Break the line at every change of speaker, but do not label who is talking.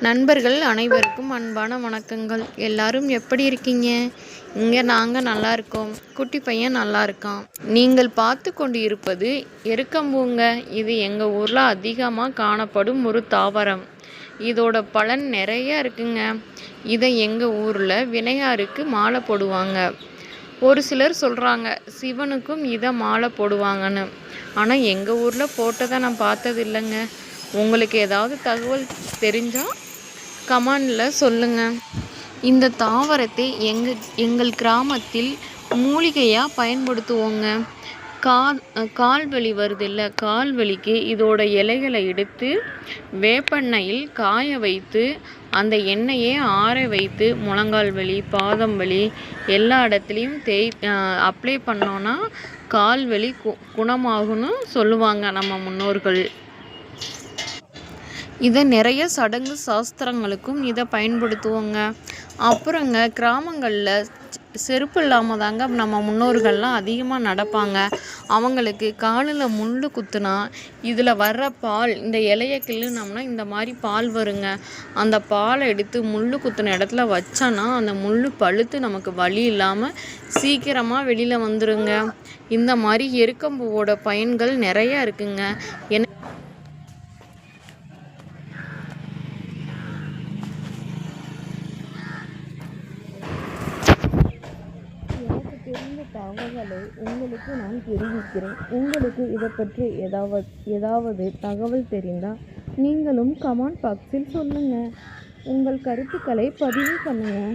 நண்பர்கள் அனைவருக்கும் அன்பான வணக்கங்கள். எல்லாரும் எப்படி இருக்கீங்க? இங்கே நாங்கள் நல்லா இருக்கோம். குட்டி பையன் நல்லா இருக்கான். நீங்கள் பார்த்து கொண்டு இருப்பது எருக்கம்பூங்க. இது எங்கள் ஊரில் அதிகமாக காணப்படும் ஒரு தாவரம். இதோட பலன் நிறைய இருக்குங்க. இதை எங்கள் ஊரில் விநாயகருக்கு மாலை போடுவாங்க. ஒரு சிலர் சொல்கிறாங்க சிவனுக்கும் இதை மாலை போடுவாங்கன்னு. ஆனால் எங்கள் ஊரில் போட்டதை நான் பார்த்தது இல்லைங்க. உங்களுக்கு ஏதாவது தகவல் தெரிஞ்சால் கமெண்டில் சொல்லுங்கள். இந்த தாவரத்தை எங்கள் கிராமத்தில் மூலிகையாக பயன்படுத்துவோங்க. கால்வலி வருது இல்லை, கால்வலிக்கு இதோட இலைகளை எடுத்து வேப்பெண்ணெயில் காய வைத்து அந்த எண்ணெயை ஆற வைத்து முழங்கால் வலி, பாதம் வலி எல்லா இடத்துலையும் அப்ளை பண்ணோன்னா கால்வலி குணமாகும்னு சொல்லுவாங்க நம்ம முன்னோர்கள். இதை நிறைய சடங்கு சாஸ்திரங்களுக்கும் இதை பயன்படுத்துவோங்க. அப்புறங்க கிராமங்களில் செருப்பு இல்லாமல் தாங்க நம்ம முன்னோர்கள்லாம் அதிகமாக நடப்பாங்க. அவங்களுக்கு காலில் முள் குத்துனா இதில் வர்ற பால், இந்த இலையை கிள்ளுனோம்னா இந்த மாதிரி பால் வருங்க. அந்த பாலை எடுத்து முள் குத்துன இடத்துல வச்சோன்னா அந்த முள் பழுத்து நமக்கு வலி இல்லாமல் சீக்கிரமாக வெளியில் வந்துருங்க. இந்த மாதிரி எருக்கம்பூவோட பயன்கள் நிறையா இருக்குங்க. எனக்கு தெரிந்த தகவலை உங்களுக்கு நான் தெரிவிக்கிறேன். உங்களுக்கு இதை பற்றி ஏதாவது தகவல் தெரிந்தால் நீங்களும் கமெண்ட் பாக்ஸில் சொல்லுங்கள். உங்கள் கருத்துக்களை பதிவு பண்ணுங்கள்.